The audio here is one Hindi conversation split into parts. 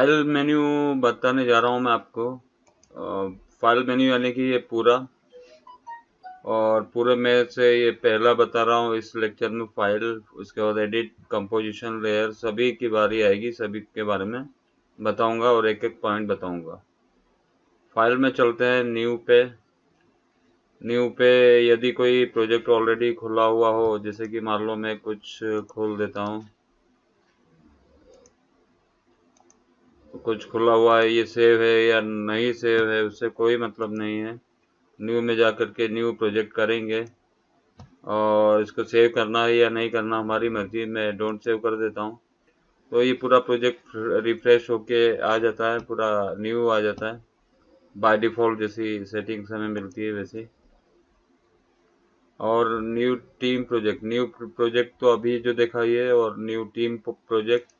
फाइल मेन्यू बताने जा रहा हूँ मैं आपको। फाइल मेन्यू यानी कि ये पूरा, और पूरे में से ये पहला बता रहा हूँ इस लेक्चर में फाइल, उसके बाद एडिट, कंपोजिशन, लेयर, सभी की बारी आएगी, सभी के बारे में बताऊंगा और एक एक पॉइंट बताऊंगा। फाइल में चलते हैं न्यू पे। न्यू पे यदि कोई प्रोजेक्ट ऑलरेडी खुला हुआ हो, जैसे कि मान लो मैं कुछ खोल देता हूँ, कुछ खुला हुआ है, ये सेव है या नहीं सेव है उससे कोई मतलब नहीं है। न्यू में जाकर के न्यू प्रोजेक्ट करेंगे, और इसको सेव करना है या नहीं करना हमारी मर्जी। मैं डोंट सेव कर देता हूँ, तो ये पूरा प्रोजेक्ट रिफ्रेश होके आ जाता है, पूरा न्यू आ जाता है बाय डिफॉल्ट, जैसी सेटिंग्स हमें मिलती है वैसे। और new team project, new project तो अभी जो देखा ये, और new team project,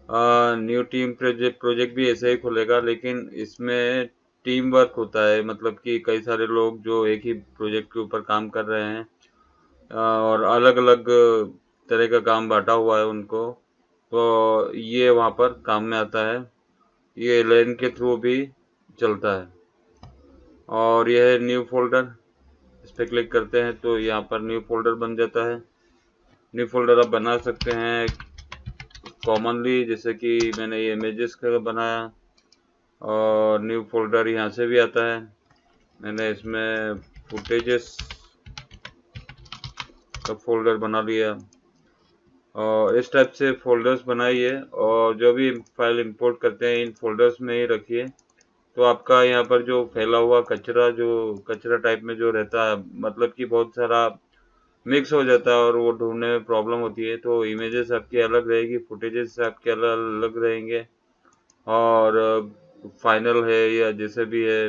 new team project भी ऐसे ही खुलेगा, लेकिन इसमें टीम वर्क होता है, मतलब कि कई सारे लोग जो एक ही प्रोजेक्ट के ऊपर काम कर रहे हैं, और अलग अलग तरह का काम बांटा हुआ है उनको, तो ये वहाँ पर काम में आता है। ये लेन के थ्रू भी चलता है। और यह है न्यू फोल्डर, इस पर क्लिक करते हैं तो यहाँ पर न्यू फोल्डर बन जाता है। न्यू फोल्डर आप बना सकते हैं कॉमनली, जैसे कि मैंने ये इमेजेस का बनाया, और न्यू फोल्डर यहाँ से भी आता है। मैंने इसमें फुटेजेस का फोल्डर बना लिया, और इस टाइप से फोल्डर्स बनाइए, और जो भी फाइल इंपोर्ट करते हैं इन फोल्डर्स में ही रखिए। तो आपका यहाँ पर जो फैला हुआ कचरा, जो कचरा टाइप में जो रहता है, मतलब कि बहुत सारा मिक्स हो जाता है और वो ढूंढने में प्रॉब्लम होती है, तो इमेजेस आपकी अलग रहेगी, फुटेजेस आपके अलग अलग रहेंगे, और फाइनल है या जैसे भी है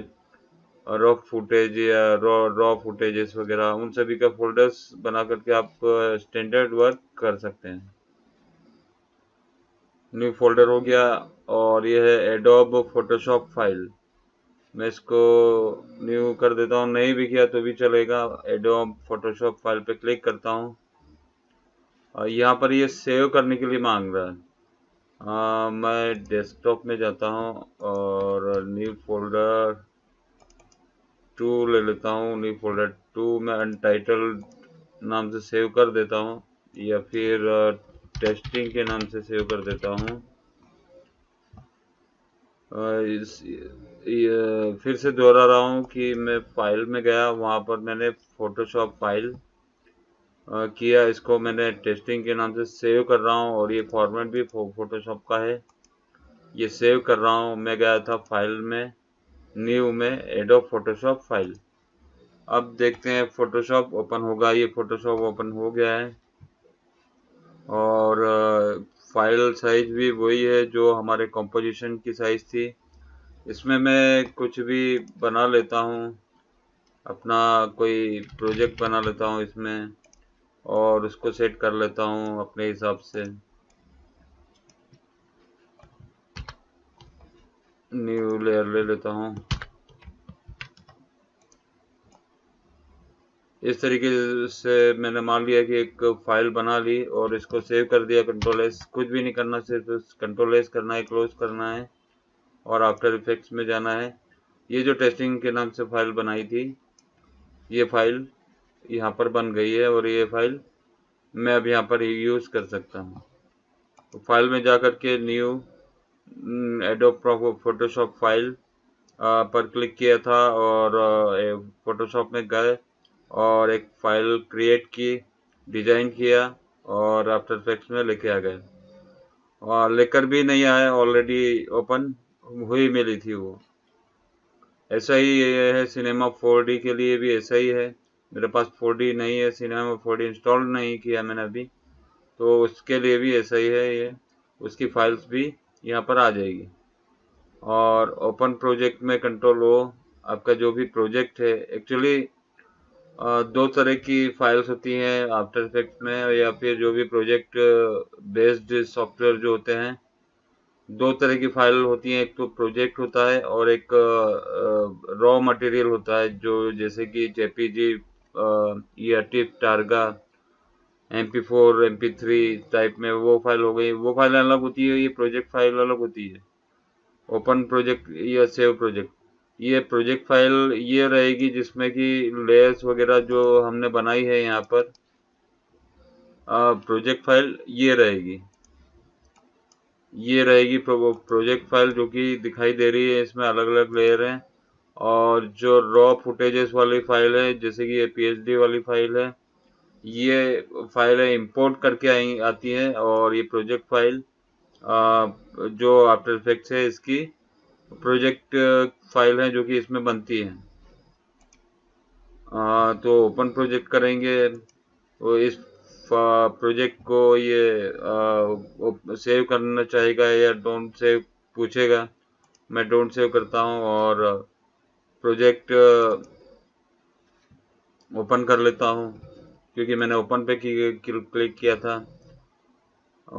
रॉ फुटेज या रॉ फुटेजेस वगैरह, उन सभी का फोल्डर्स बना करके आप स्टैंडर्ड वर्क कर सकते हैं। न्यू फोल्डर हो गया। और यह है एडोब फोटोशॉप फाइल, मैं इसको न्यू कर देता हूँ, नहीं भी किया तो भी चलेगा। एडोब फोटोशॉप फाइल पे क्लिक करता हूँ, और यहाँ पर ये सेव करने के लिए मांग रहा है। मैं डेस्कटॉप में जाता हूँ और न्यू फोल्डर 2 ले लेता हूँ। न्यू फोल्डर 2 मैं अनटाइटल्ड नाम से सेव कर देता हूँ, या फिर टेस्टिंग के नाम से सेव कर देता हूँ। फिर से दोहरा रहा हूँ कि मैं फाइल में गया, वहाँ पर मैंने फोटोशॉप फाइल किया, इसको मैंने टेस्टिंग के नाम से सेव कर रहा हूँ, और ये फॉर्मेट भी फोटोशॉप का है, ये सेव कर रहा हूँ। मैं गया था फाइल में, न्यू में, एडोब फोटोशॉप फाइल। अब देखते हैं फोटोशॉप ओपन होगा। ये फोटोशॉप ओपन हो गया है, और फाइल साइज भी वही है जो हमारे कंपोजिशन की साइज थी। इसमें मैं कुछ भी बना लेता हूँ, अपना कोई प्रोजेक्ट बना लेता हूँ इसमें, और उसको सेट कर लेता हूँ अपने हिसाब से। न्यू लेयर ले लेता हूँ, इस तरीके से मैंने मान लिया कि एक फाइल बना ली, और इसको सेव कर दिया। कंट्रोल एस, कुछ भी नहीं करना, सिर्फ कंट्रोल एस करना है, क्लोज करना है, और आफ्टर इफेक्ट्स में जाना है। ये जो टेस्टिंग के नाम से फाइल बनाई थी, ये फाइल यहाँ पर बन गई है, और ये फाइल मैं अब यहाँ पर यूज कर सकता हूँ। तो फाइल में जाकर के न्यू एडोब फोटोशॉप फाइल पर क्लिक किया था, और फोटोशॉप में गए और एक फाइल क्रिएट की, डिजाइन किया, और आफ्टर इफेक्ट्स में लेके आ गए। और लेकर भी नहीं आया, ऑलरेडी ओपन हुई मिली थी वो। ऐसा ही ये है सिनेमा 4D के लिए भी ऐसा ही है। मेरे पास 4D नहीं है, सिनेमा 4D इंस्टॉल नहीं किया मैंने अभी, तो उसके लिए भी ऐसा ही है ये, उसकी फाइल्स भी यहाँ पर आ जाएगी। और ओपन प्रोजेक्ट में कंट्रोल ओ, आपका जो भी प्रोजेक्ट है, एक्चुअली दो तरह की फाइल्स होती हैं आफ्टर इफेक्ट्स में, या फिर जो भी प्रोजेक्ट बेस्ड सॉफ्टवेयर जो होते हैं, दो तरह की फाइल होती हैं। एक तो प्रोजेक्ट होता है, और एक रॉ मटेरियल होता है, जो जैसे कि जेपीजी या टिप टारगा, MP4 MP3 टाइप में वो फाइल हो गई। वो फाइल अलग होती है, ये प्रोजेक्ट फाइल अलग होती है। ओपन प्रोजेक्ट या सेव प्रोजेक्ट। ये प्रोजेक्ट फाइल ये रहेगी जिसमें कि लेयर्स वगैरह जो हमने बनाई है यहाँ पर, प्रोजेक्ट फाइल ये रहेगी। ये रहेगी प्रोजेक्ट फाइल जो कि दिखाई दे रही है, इसमें अलग अलग लेयर हैं। और जो रॉ फुटेजेस वाली फाइल है, जैसे कि ये पीएचडी वाली फाइल है, ये फाइलें इंपोर्ट करके आती है। और ये प्रोजेक्ट फाइल जो आफ्टर इफेक्ट्स है इसकी प्रोजेक्ट फाइल है जो कि इसमें बनती है। तो ओपन प्रोजेक्ट करेंगे तो इस प्रोजेक्ट को ये सेव करना चाहेगा या डोंट सेव पूछेगा। मैं डोंट सेव करता हूँ और प्रोजेक्ट ओपन कर लेता हूँ, क्योंकि मैंने ओपन पे क्लिक किया था।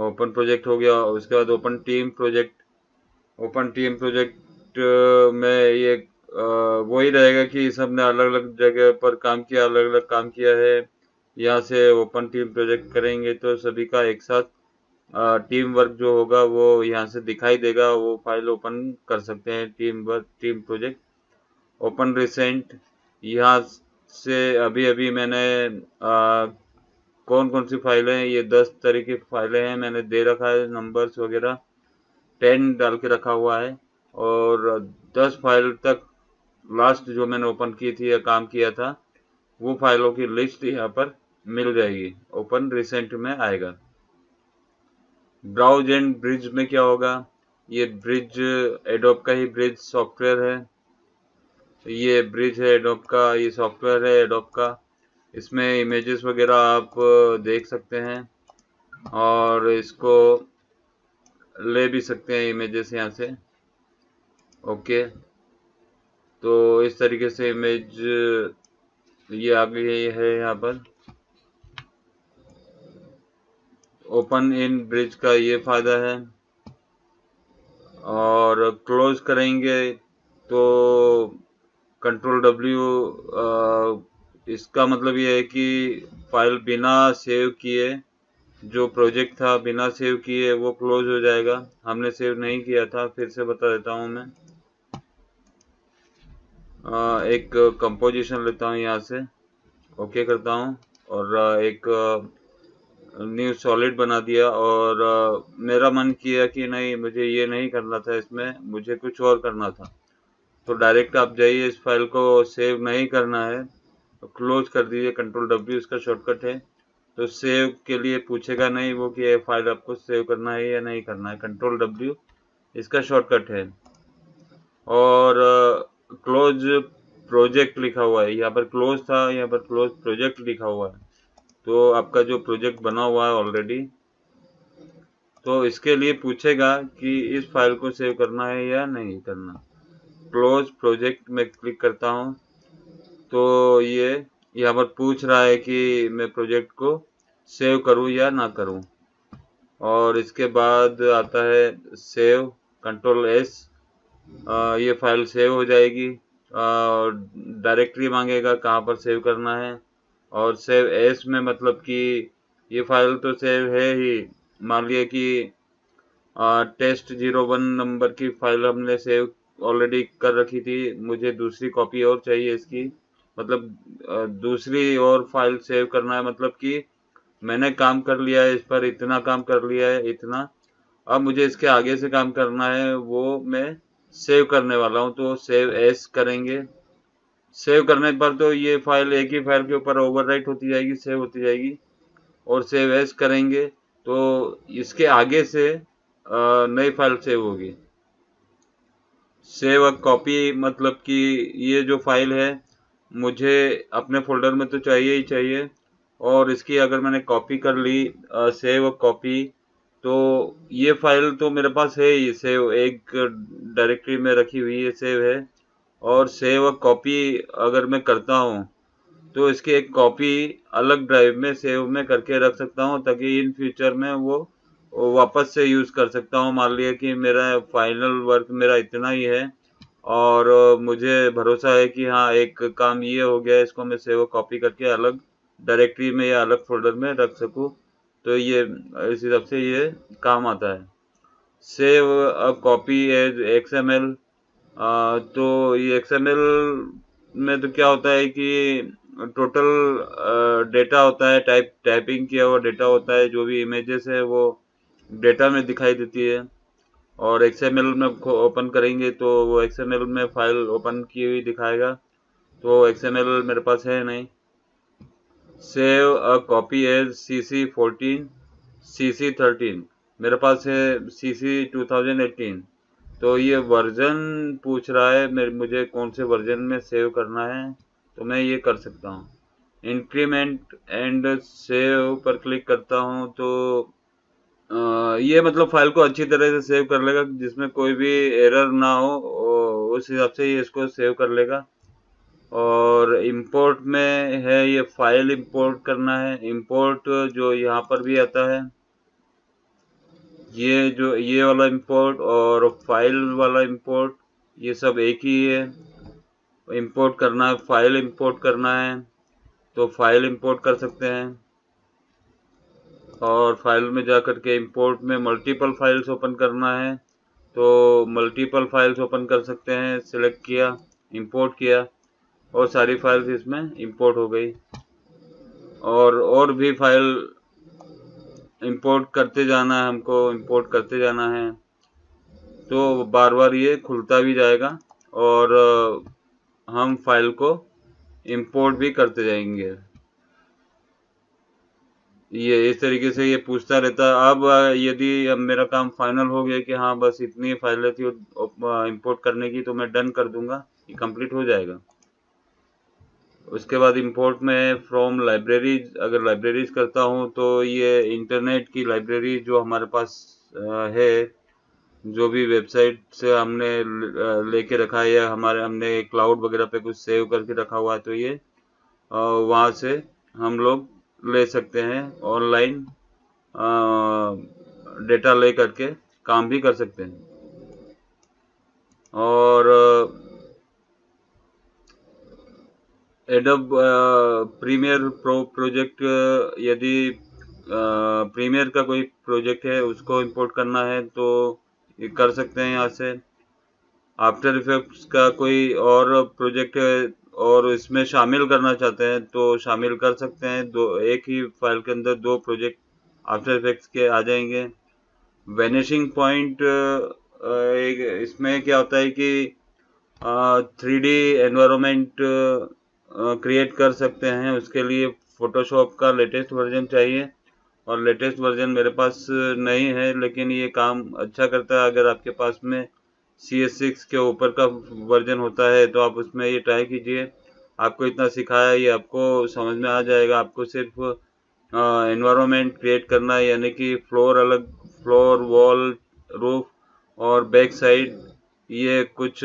ओपन प्रोजेक्ट हो गया। उसके बाद open team project. Open team project में ये वही रहेगा कि सब ने अलग अलग जगह पर काम किया, अलग अलग काम किया है। यहाँ से ओपन टीम प्रोजेक्ट करेंगे तो सभी का एक साथ टीम वर्क जो होगा वो यहाँ से दिखाई देगा। वो फाइल ओपन कर सकते हैं, team work, team project. Open recent, यहाँ से अभी अभी मैंने कौन कौन सी फाइलें हैं, ये 10 तरह की फाइलें हैं, मैंने दे रखा है नंबर्स वगैरह, 10 डाल के रखा हुआ है। और 10 फाइल तक लास्ट जो मैंने ओपन की थी या काम किया था, वो फाइलों की लिस्ट यहाँ पर मिल जाएगी, ओपन रिसेंट में आएगा। ब्राउज एंड ब्रिज में क्या होगा, ये ब्रिज एडोब का ही ब्रिज सॉफ्टवेयर है। ये ब्रिज है एडोब का, ये सॉफ्टवेयर है एडोब का। इसमें इमेजेस वगैरह आप देख सकते हैं और इसको ले भी सकते हैं इमेजेस यहाँ से। ओके, तो इस तरीके से इमेज ये आ गई है यहाँ पर। ओपन इन ब्रिज का ये फायदा है। और क्लोज करेंगे तो कंट्रोल W, इसका मतलब ये है कि फाइल बिना सेव किए, जो प्रोजेक्ट था बिना सेव किए वो क्लोज हो जाएगा। हमने सेव नहीं किया था, फिर से बता देता हूँ मैं। एक कंपोजिशन लेता हूँ यहाँ से, ओके करता हूँ और एक न्यू सॉलिड बना दिया। और मेरा मन किया कि नहीं, मुझे ये नहीं करना था, इसमें मुझे कुछ और करना था। तो डायरेक्ट आप जाइए, इस फाइल को सेव नहीं करना है तो क्लोज कर दीजिए, कंट्रोल W इसका शॉर्टकट है। तो सेव के लिए पूछेगा नहीं वो कि ये फाइल आपको सेव करना है या नहीं करना है, कंट्रोल W इसका शॉर्टकट है। और क्लोज प्रोजेक्ट लिखा हुआ है, यहाँ पर क्लोज था, यहाँ पर क्लोज प्रोजेक्ट लिखा हुआ है। तो आपका जो प्रोजेक्ट बना हुआ है ऑलरेडी, तो इसके लिए पूछेगा कि इस फाइल को सेव करना है या नहीं करना। क्लोज प्रोजेक्ट में क्लिक करता हूँ तो ये यहाँ पर पूछ रहा है कि मैं प्रोजेक्ट को सेव करूँ या ना करूँ। और इसके बाद आता है सेव, कंट्रोल S, ये फाइल सेव हो जाएगी। डायरेक्टरी मांगेगा कहाँ पर सेव करना है। और सेव एस में मतलब कि ये फाइल तो सेव है ही। मान लिया कि test01 नंबर की फाइल हमने सेव ऑलरेडी कर रखी थी, मुझे दूसरी कॉपी और चाहिए इसकी, मतलब दूसरी और फाइल सेव करना है। मतलब कि मैंने काम कर लिया है इस पर, इतना काम कर लिया है, इतना, अब मुझे इसके आगे से काम करना है, वो मैं सेव करने वाला हूँ। तो सेव एस करेंगे। सेव करने पर तो ये फाइल एक ही फाइल के ऊपर ओवरराइट होती जाएगी, सेव होती जाएगी। और सेव एस करेंगे तो इसके आगे से नई फाइल सेव होगी। सेव अ कॉपी मतलब कि ये जो फाइल है मुझे अपने फोल्डर में तो चाहिए ही चाहिए, और इसकी अगर मैंने कॉपी कर ली, सेव अ कॉपी, तो ये फाइल तो मेरे पास है ही, सेव एक डायरेक्टरी में रखी हुई है, सेव है। और सेव अ कॉपी अगर मैं करता हूँ तो इसकी एक कॉपी अलग ड्राइव में सेव में करके रख सकता हूँ, ताकि इन फ्यूचर में वो वापस से यूज कर सकता हूँ। मान लिया कि मेरा फाइनल वर्क मेरा इतना ही है और मुझे भरोसा है कि हाँ एक काम ये हो गया, इसको मैं सेव कॉपी करके अलग डायरेक्टरी में या अलग फोल्डर में रख सकूँ, तो ये इस हिसाब से ये काम आता है। Save a copy as XML। तो ये XML में तो क्या होता है कि टोटल डेटा होता है, टाइपिंग किया हुआ डेटा होता है, जो भी इमेजेस है वो डेटा में दिखाई देती है। और XML में ओपन करेंगे तो वो XML में फाइल ओपन की हुई दिखाएगा, तो XML मेरे पास है नहीं। Save a copy as CC14 CC13, मेरे पास है CC 2018। तो ये वर्जन पूछ रहा है मुझे कौन से वर्जन में सेव करना है, तो मैं ये कर सकता हूँ। इंक्रीमेंट एंड सेव पर क्लिक करता हूँ तो ये मतलब फाइल को अच्छी तरह से सेव कर लेगा, जिसमें कोई भी एरर ना हो, उस हिसाब से ये इसको सेव कर लेगा। और इंपोर्ट में है, ये फाइल इंपोर्ट करना है। इंपोर्ट जो यहाँ पर भी आता है, ये वाला इंपोर्ट और फाइल वाला इंपोर्ट, ये सब एक ही है। इंपोर्ट करना है, फाइल इंपोर्ट करना है तो फाइल इंपोर्ट कर सकते हैं। और फाइल में जा करके इंपोर्ट में मल्टीपल फाइल्स ओपन करना है तो मल्टीपल फाइल्स ओपन कर सकते हैं। सिलेक्ट किया, इंपोर्ट किया और सारी फाइल्स इसमें इंपोर्ट हो गई। और भी फाइल इंपोर्ट करते जाना है, हमको इंपोर्ट करते जाना है, तो बार बार ये खुलता भी जाएगा और हम फाइल को इंपोर्ट भी करते जाएंगे। ये इस तरीके से ये पूछता रहता है। अब यदि अब मेरा काम फाइनल हो गया कि हाँ बस इतनी फाइलें थी इंपोर्ट करने की, तो मैं डन कर दूंगा, ये कंप्लीट हो जाएगा। उसके बाद इंपोर्ट में फ्रॉम लाइब्रेरीज, अगर लाइब्रेरीज करता हूँ तो ये इंटरनेट की लाइब्रेरी जो हमारे पास है, जो भी वेबसाइट से हमने लेके रखा है या हमने क्लाउड वगैरह पे कुछ सेव करके रखा हुआ है, तो ये वहाँ से हम लोग ले सकते हैं। ऑनलाइन डेटा ले करके काम भी कर सकते हैं। और एडोब प्रीमियर प्रो प्रोजेक्ट, यदि प्रीमियर का कोई प्रोजेक्ट है उसको इंपोर्ट करना है तो ये कर सकते हैं यहाँ से। आफ्टर इफेक्ट्स का कोई और प्रोजेक्ट है और इसमें शामिल करना चाहते हैं तो शामिल कर सकते हैं। एक ही फाइल के अंदर दो प्रोजेक्ट आफ्टर इफेक्ट्स के आ जाएंगे। वेनिशिंग पॉइंट, इसमें क्या होता है कि 3D एनवायरनमेंट क्रिएट कर सकते हैं। उसके लिए फोटोशॉप का लेटेस्ट वर्जन चाहिए और लेटेस्ट वर्जन मेरे पास नहीं है, लेकिन ये काम अच्छा करता है। अगर आपके पास में CS6 के ऊपर का वर्जन होता है तो आप उसमें ये ट्राई कीजिए। आपको इतना सिखाया, ये आपको समझ में आ जाएगा। आपको सिर्फ एनवायरनमेंट क्रिएट करना है, यानी कि फ्लोर, वॉल, रूफ और बैक साइड, ये कुछ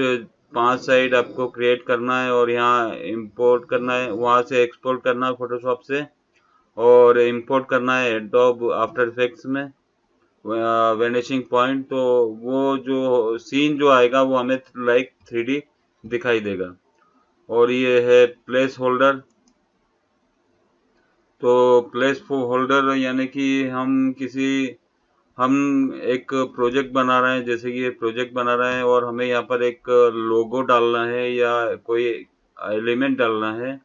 5 साइड आपको क्रिएट करना है और यहाँ इंपोर्ट करना है, वहाँ से एक्सपोर्ट करना है फोटोशॉप से और इंपोर्ट करना है एडोब आफ्टर इफेक्ट्स में वेनिशिंग पॉइंट। तो वो जो सीन जो आएगा वो हमें लाइक 3D दिखाई देगा। और ये है प्लेस होल्डर। तो प्लेस होल्डर यानी कि हम एक प्रोजेक्ट बना रहे हैं, जैसे कि ये प्रोजेक्ट बना रहे हैं और हमें यहाँ पर एक लोगो डालना है या कोई एलिमेंट डालना है।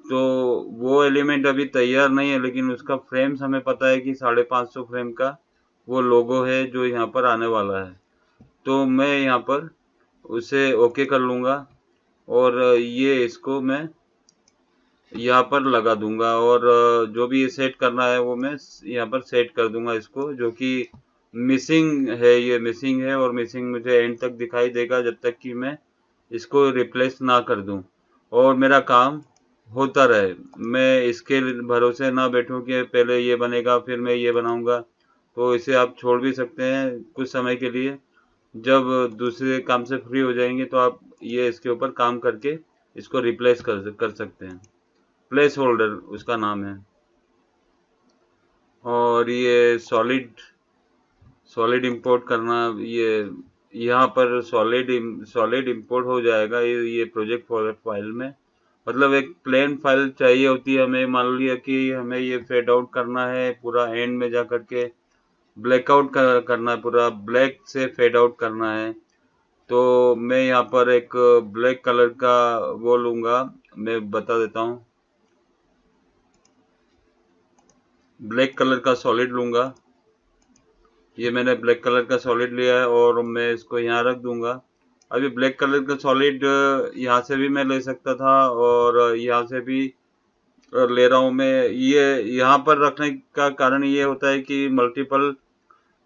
तो वो एलिमेंट अभी तैयार नहीं है, लेकिन उसका फ्रेम्स हमें पता है कि 550 फ्रेम का वो लोगो है जो यहाँ पर आने वाला है। तो मैं यहाँ पर उसे ओके कर लूँगा और ये इसको मैं यहाँ पर लगा दूंगा और जो भी ये सेट करना है वो मैं यहाँ पर सेट कर दूंगा इसको, जो कि मिसिंग है, ये मिसिंग है और मिसिंग मुझे एंड तक दिखाई देगा जब तक कि मैं इसको रिप्लेस ना कर दूं और मेरा काम होता रहे। मैं इसके भरोसे ना बैठूं कि पहले ये बनेगा फिर मैं ये बनाऊंगा। तो इसे आप छोड़ भी सकते हैं कुछ समय के लिए। जब दूसरे काम से फ्री हो जाएंगे तो आप ये इसके ऊपर काम करके इसको रिप्लेस कर सकते हैं। प्लेस होल्डर उसका नाम है। और ये सॉलिड इंपोर्ट करना, ये यहाँ पर सॉलिड इंपोर्ट हो जाएगा ये प्रोजेक्ट फाइल में। मतलब एक प्लेन फाइल चाहिए होती है हमें। मान लिया कि हमें ये फेड आउट करना है पूरा एंड में जा करके, ब्लैकआउट करना है, पूरा ब्लैक से फेड आउट करना है। तो मैं यहाँ पर एक ब्लैक कलर का वो लूंगा, मैं बता देता हूँ। ब्लैक कलर का सॉलिड लूंगा। ये मैंने ब्लैक कलर का सॉलिड लिया है और मैं इसको यहाँ रख दूंगा। अभी ब्लैक कलर का सॉलिड यहाँ से भी मैं ले सकता था और यहाँ से भी ले रहा हूँ मैं। ये यहाँ पर रखने का कारण ये होता है कि मल्टीपल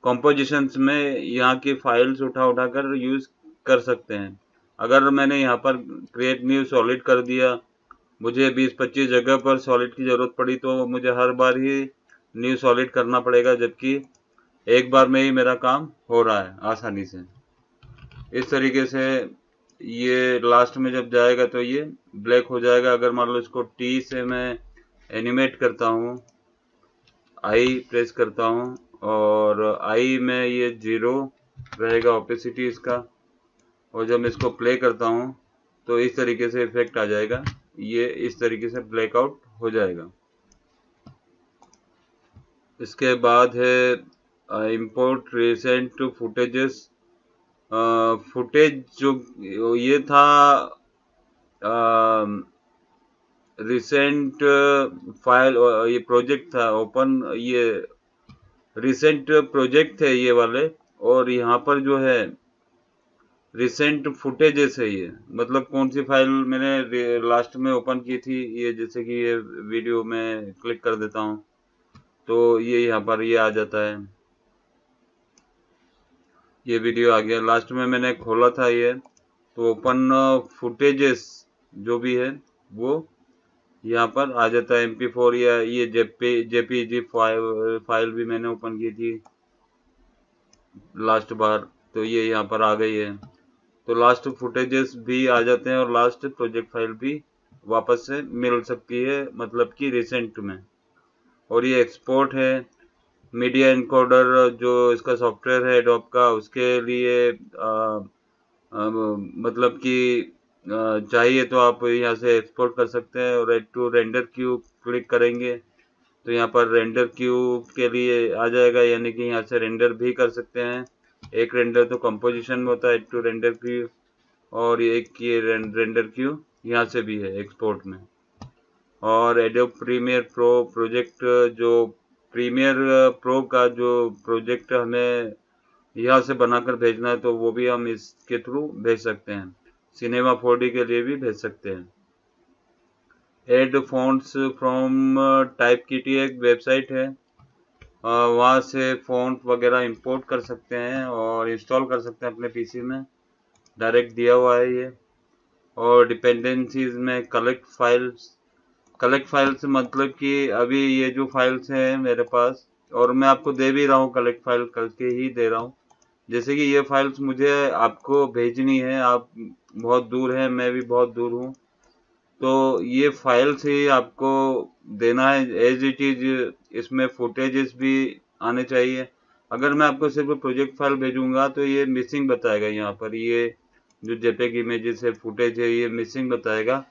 कॉम्पोजिशंस में यहाँ की फाइल्स उठा उठा कर यूज कर सकते हैं। अगर मैंने यहाँ पर क्रिएट न्यू सॉलिड कर दिया, मुझे 20-25 जगह पर सॉलिड की जरूरत पड़ी तो मुझे हर बार ही न्यू सॉलिड करना पड़ेगा, जबकि एक बार में ही मेरा काम हो रहा है आसानी से। इस तरीके से ये लास्ट में जब जाएगा तो ये ब्लैक हो जाएगा। अगर मान लो इसको टी से मैं एनिमेट करता हूँ, आई प्रेस करता हूँ और आई में ये 0 रहेगा ओपेसिटी इसका, और जब मैं इसको प्ले करता हूँ तो इस तरीके से इफेक्ट आ जाएगा। ये इस तरीके से ब्लैकआउट हो जाएगा। इसके बाद है इंपोर्ट रिसेंट फुटेजेस। फुटेज जो ये था रिसेंट फाइल, ये प्रोजेक्ट था ओपन, ये रिसेंट प्रोजेक्ट थे ये वाले, और यहाँ पर जो है रिसेंट फुटेजेस है। ये मतलब कौन सी फाइल मैंने लास्ट में ओपन की थी। ये जैसे कि ये वीडियो में क्लिक कर देता हूँ तो ये यहाँ पर ये आ जाता है, ये वीडियो आ गया। लास्ट में मैंने खोला था ये, तो ओपन फुटेजेस जो भी है वो यहाँ पर आ जाता है। MP4 या ये जेपीजी फाइल भी मैंने ओपन की थी लास्ट बार, तो ये यहाँ पर आ गई है। तो लास्ट फुटेजेस भी आ जाते हैं और लास्ट प्रोजेक्ट फाइल भी वापस से मिल सकती है, मतलब कि रिसेंट में। और ये एक्सपोर्ट है मीडिया इनकोडर, जो इसका सॉफ्टवेयर है एडोब का, उसके लिए मतलब कि चाहिए तो आप यहाँ से एक्सपोर्ट कर सकते हैं। और add to render queue click करेंगे तो यहाँ पर रेंडर क्यू के लिए आ जाएगा, यानी कि यहाँ से रेंडर भी कर सकते हैं। एक रेंडर तो कंपोजिशन में होता है, एड टू रेंडर क्यू, और एक ये रेंडर क्यू यहाँ से भी है एक्सपोर्ट में। और एडोब प्रीमियर प्रो प्रोजेक्ट, जो प्रीमियर प्रो का जो प्रोजेक्ट हमें यहाँ से बनाकर भेजना है तो वो भी हम इसके थ्रू भेज सकते हैं। सिनेमा 4D के लिए भी भेज सकते हैं। Add fonts from type kitty एक वेबसाइट है, वहाँ से फॉन्ट वगैरह इंपोर्ट कर सकते हैं और इंस्टॉल कर सकते हैं अपने पीसी में, डायरेक्ट दिया हुआ है ये। और डिपेंडेंसीज में कलेक्ट फाइल्स मतलब कि अभी ये जो फाइल्स हैं मेरे पास, और मैं आपको दे भी रहा हूँ, कलेक्ट फाइल करके ही दे रहा हूँ। जैसे कि ये फाइल्स मुझे आपको भेजनी है, आप बहुत दूर हैं, मैं भी बहुत दूर हूँ, तो ये फाइल्स ही आपको देना है एज इट इज। इसमें फुटेजेस भी आने चाहिए। अगर मैं आपको सिर्फ प्रोजेक्ट फाइल भेजूंगा तो ये मिसिंग बताएगा, यहाँ पर ये जो जेपेग इमेजेस है, फुटेज है, ये मिसिंग बताएगा।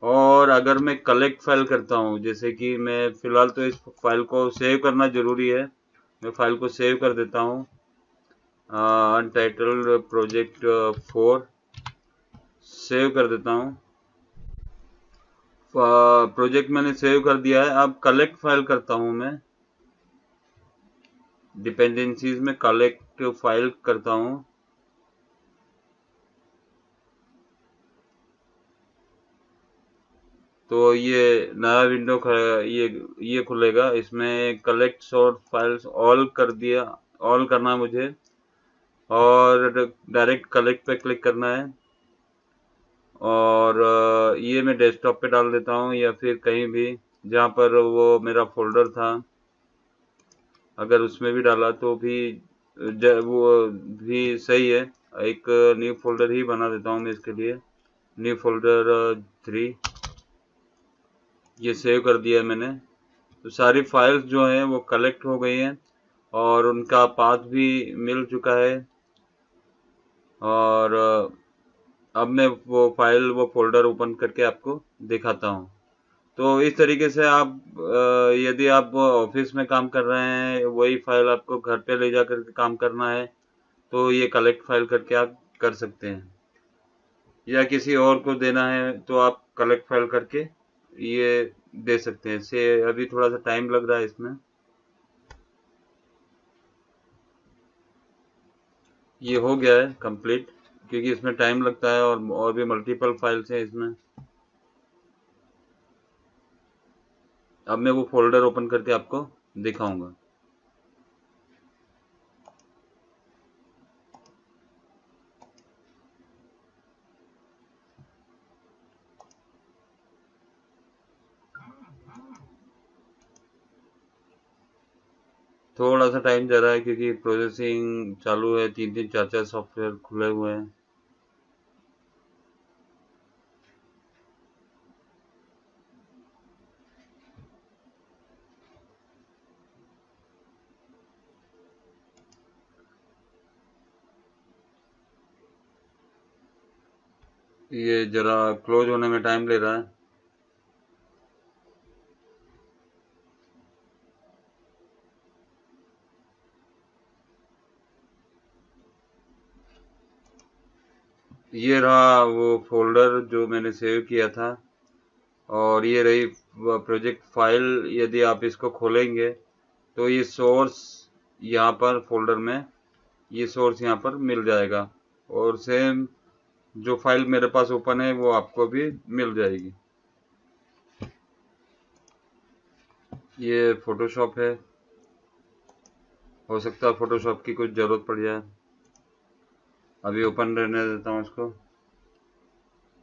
और अगर मैं कलेक्ट फाइल करता हूँ, जैसे कि मैं फिलहाल तो इस फाइल को सेव करना जरूरी है, मैं फाइल को सेव कर देता हूँ, अनटाइटल्ड प्रोजेक्ट 4 सेव कर देता हूँ। प्रोजेक्ट मैंने सेव कर दिया है। अब कलेक्ट फाइल करता हूँ मैं, डिपेंडेंसीज में कलेक्ट फाइल करता हूँ। तो ये नया विंडो ये खुलेगा, इसमें कलेक्ट सोर्स फाइल्स ऑल कर दिया, ऑल करना है मुझे, और डायरेक्ट कलेक्ट पे क्लिक करना है। और ये मैं डेस्कटॉप पे डाल देता हूँ या फिर कहीं भी जहाँ पर वो मेरा फोल्डर था, अगर उसमें भी डाला तो भी वो भी सही है। एक न्यू फोल्डर ही बना देता हूँ मैं इसके लिए, न्यू फोल्डर 3, ये सेव कर दिया है मैंने। तो सारी फाइल्स जो हैं वो कलेक्ट हो गई हैं और उनका पाथ भी मिल चुका है। और अब मैं वो फाइल वो फोल्डर ओपन करके आपको दिखाता हूँ। तो इस तरीके से आप यदि आप ऑफिस में काम कर रहे हैं, वही फाइल आपको घर पे ले जाकर के काम करना है, तो ये कलेक्ट फाइल करके आप कर सकते हैं, या किसी और को देना है तो आप कलेक्ट फाइल करके ये दे सकते हैं। से अभी थोड़ा सा टाइम लग रहा है इसमें, ये हो गया है कंप्लीट, क्योंकि इसमें टाइम लगता है और भी मल्टीपल फाइल्स हैं इसमें। अब मैं वो फोल्डर ओपन करके आपको दिखाऊंगा। थोड़ा सा टाइम जा रहा है क्योंकि प्रोसेसिंग चालू है, 3 3 4 4 सॉफ्टवेयर खुले हुए हैं। ये जरा क्लोज होने में टाइम ले रहा है। ये रहा वो फोल्डर जो मैंने सेव किया था, और ये रही प्रोजेक्ट फाइल। यदि आप इसको खोलेंगे तो ये सोर्स यहाँ पर फोल्डर में, ये सोर्स यहाँ पर मिल जाएगा, और सेम जो फाइल मेरे पास ओपन है वो आपको भी मिल जाएगी। ये फोटोशॉप है, हो सकता है फोटोशॉप की कुछ जरूरत पड़ जाए। अभी ओपन रहने देता हूँ इसको।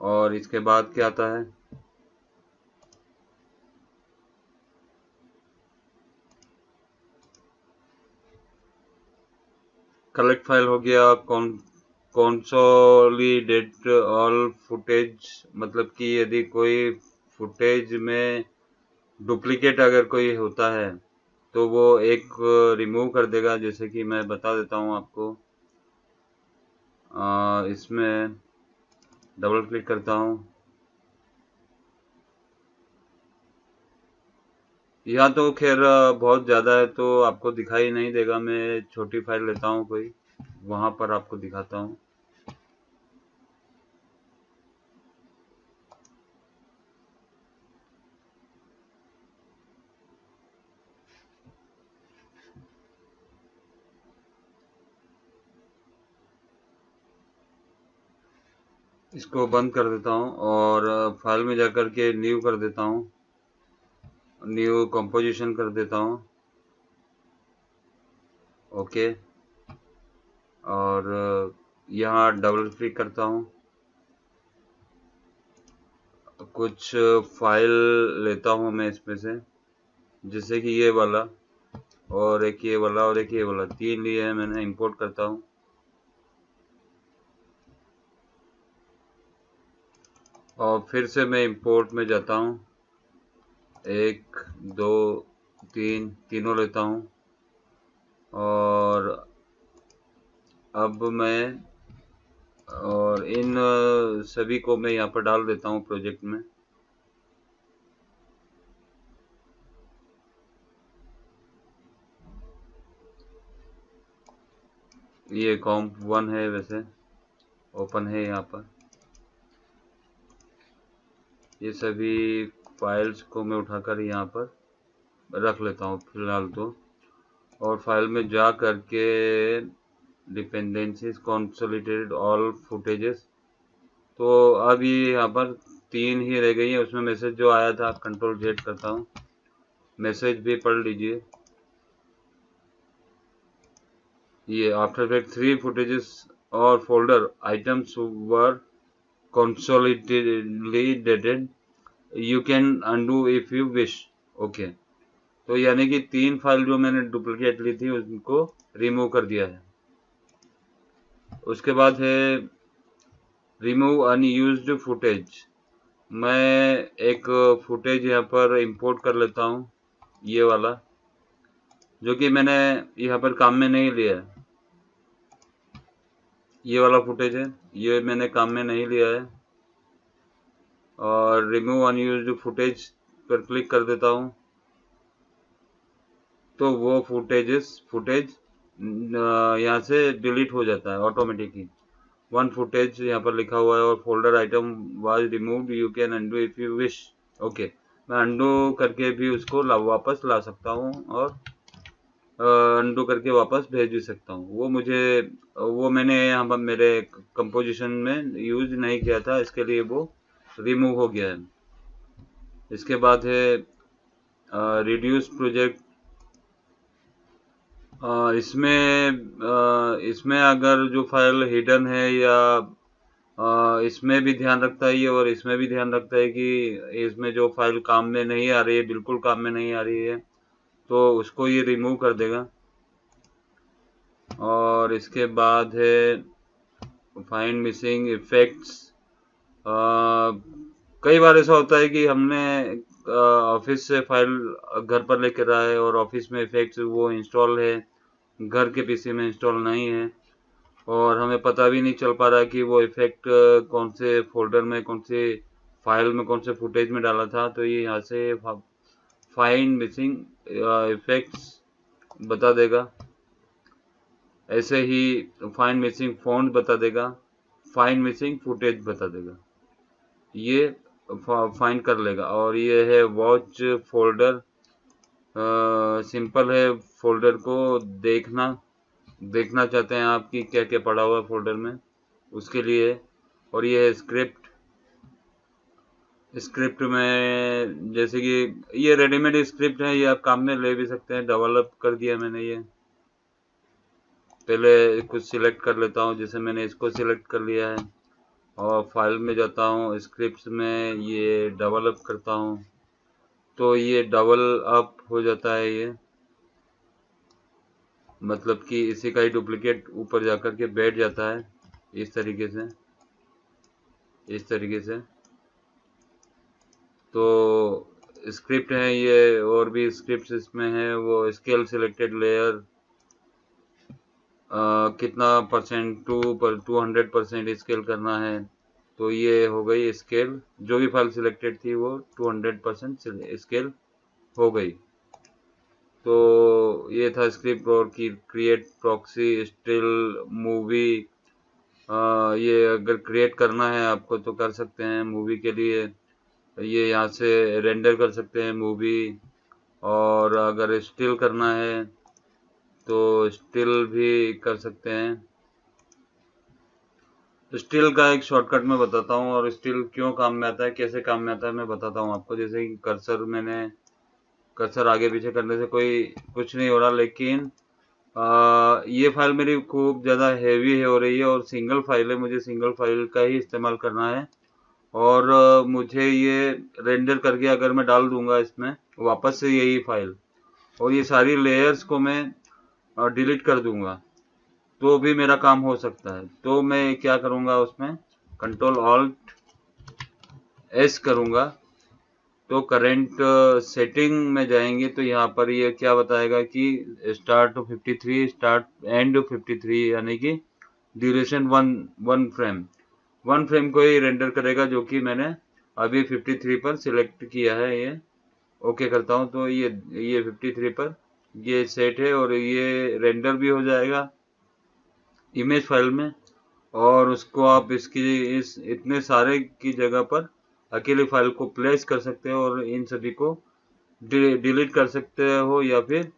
और इसके बाद क्या आता है, कलेक्ट फाइल हो गया। कंसोलिडेट ऑल फुटेज, मतलब कि यदि कोई फुटेज में डुप्लीकेट अगर कोई होता है तो वो एक रिमूव कर देगा। जैसे कि मैं बता देता हूँ आपको, इसमें डबल क्लिक करता हूँ। यहाँ तो खैर बहुत ज़्यादा है तो आपको दिखाई नहीं देगा। मैं छोटी फाइल लेता हूँ कोई, वहाँ पर आपको दिखाता हूँ। इसको बंद कर देता हूँ और फाइल में जाकर के न्यू कर देता हूँ, न्यू कंपोजिशन कर देता हूँ। ओके, और यहाँ डबल क्लिक करता हूँ। कुछ फाइल लेता हूँ मैं इसमें से, जैसे कि ये वाला, और एक ये वाला, और एक ये वाला, 3 लिए हैं मैंने। इंपोर्ट करता हूँ, और फिर से मैं इंपोर्ट में जाता हूँ। 1 2 3 तीनों लेता हूँ, और अब मैं और इन सभी को मैं यहाँ पर डाल देता हूँ प्रोजेक्ट में। ये comp1 है, वैसे ओपन है यहाँ पर। ये सभी फाइल्स को मैं उठाकर यहाँ पर रख लेता हूँ फिलहाल तो, और फाइल में जा करके डिपेंडेंसीज कंसोलिडेटेड ऑल फुटेजेस, तो अब ये यहाँ पर 3 ही रह गई है। उसमें मैसेज जो आया था, कंट्रोल जेड करता हूँ, मैसेज भी पढ़ लीजिए। ये आफ्टर दैट 3 फुटेजेस और folder items were consolidated, you can undo if you wish. Okay, तो यानी कि 3 फाइल जो मैंने डुप्लीकेट ली थी उनको रिमूव कर दिया है। उसके बाद है रिमूव अनयूज्ड फुटेज। मैं एक फुटेज यहाँ पर इंपोर्ट कर लेता हूँ, ये वाला, जो कि मैंने यहाँ पर काम में नहीं लिया है। ये वाला फुटेज है, ये मैंने काम में नहीं लिया है। और रिमूव अनयूज्ड फुटेज पर क्लिक कर देता हूँ तो वो फुटेज यहाँ से डिलीट हो जाता है ऑटोमेटिकली। वन फुटेज यहाँ पर लिखा हुआ है और folder item was removed, you can undo if you wish. Okay, मैं अंडू करके भी उसको वापस ला सकता हूँ और अंडू करके वापस भेज भी सकता हूँ। वो मैंने यहाँ पर मेरे कंपोजिशन में यूज नहीं किया था, इसके लिए वो रिमूव हो गया है। इसके बाद है रिड्यूस प्रोजेक्ट। इसमें अगर जो फाइल हिडन है या इसमें भी ध्यान रखता है ये, और इसमें भी ध्यान रखता है कि इसमें जो फाइल काम में नहीं आ रही है, बिल्कुल काम में नहीं आ रही है, तो उसको ये रिमूव कर देगा। और इसके बाद है फाइंड मिसिंग इफेक्ट्स। कई बार ऐसा होता है कि हमने ऑफिस से फाइल घर पर लेकर आए और ऑफिस में इफेक्ट्स वो इंस्टॉल है, घर के पीसी में इंस्टॉल नहीं है, और हमें पता भी नहीं चल पा रहा कि वो इफेक्ट कौन से फोल्डर में, कौन से फाइल में, कौन से फुटेज में डाला था। तो ये यहाँ से फाइंड मिसिंग इफेक्ट्स बता देगा। ऐसे ही फाइंड मिसिंग फॉन्ट बता देगा, फाइंड मिसिंग फुटेज बता देगा, ये फाइंड कर लेगा। और ये है वॉच फोल्डर। सिंपल है, फोल्डर को देखना चाहते हैं आप कि क्या क्या पड़ा हुआ है फोल्डर में, उसके लिए। और ये है स्क्रिप्ट में, जैसे कि ये रेडीमेड स्क्रिप्ट है, ये आप काम में ले भी सकते हैं, डेवलप कर दिया मैंने। ये पहले कुछ सिलेक्ट कर लेता हूँ, जैसे मैंने इसको सिलेक्ट कर लिया है और फाइल में जाता हूँ, स्क्रिप्ट्स में ये डेवलप करता हूँ, तो ये डबल अप हो जाता है। ये मतलब कि इसी का ही डुप्लीकेट ऊपर जाकर के बैठ जाता है, इस तरीके से। तो स्क्रिप्ट है ये, और भी स्क्रिप्ट्स इसमें है। वो स्केल सिलेक्टेड लेयर कितना परसेंट, 200% स्केल करना है, तो ये हो गई स्केल। जो भी फाइल सिलेक्टेड थी वो 200% स्केल हो गई। तो ये था स्क्रिप्ट। और की क्रिएट प्रॉक्सी स्टिल मूवी, ये अगर क्रिएट करना है आपको तो कर सकते हैं। मूवी के लिए ये यहाँ से रेंडर कर सकते हैं मूवी, और अगर स्टिल करना है तो स्टिल भी कर सकते हैं। स्टिल का एक शॉर्टकट मैं बताता हूँ, और स्टिल क्यों काम में आता है, कैसे काम में आता है मैं बताता हूँ आपको। जैसे कि कर्सर आगे पीछे करने से कुछ नहीं हो रहा, लेकिन ये फाइल मेरी खूब ज़्यादा हैवी हो रही है और सिंगल फाइल है, मुझे सिंगल फाइल का ही इस्तेमाल करना है। और मुझे ये रेंडर करके अगर मैं डाल दूंगा इसमें वापस से यही फाइल, और ये सारी लेयर्स को मैं डिलीट कर दूंगा, तो भी मेरा काम हो सकता है। तो मैं क्या करूंगा, उसमें कंट्रोल ऑल्ट एस करूंगा, तो करंट सेटिंग में जाएंगे तो यहाँ पर ये क्या बताएगा कि स्टार्ट 53, स्टार्ट एंड 53, यानी कि ड्यूरेशन वन फ्रेम को ही रेंडर करेगा, जो कि मैंने अभी 53 पर सिलेक्ट किया है। ये ओके करता हूँ तो ये 53 पर ये सेट है, और ये रेंडर भी हो जाएगा इमेज फाइल में। और उसको आप इस इतने सारे की जगह पर अकेले फाइल को प्लेस कर सकते हो, और इन सभी को डिलीट कर सकते हो, या फिर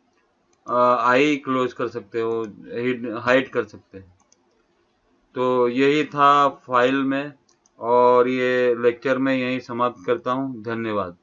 आई क्लोज कर सकते हो, हाइड कर सकते हैं। तो यही था फाइल में, और ये लेक्चर में यही समाप्त करता हूँ। धन्यवाद।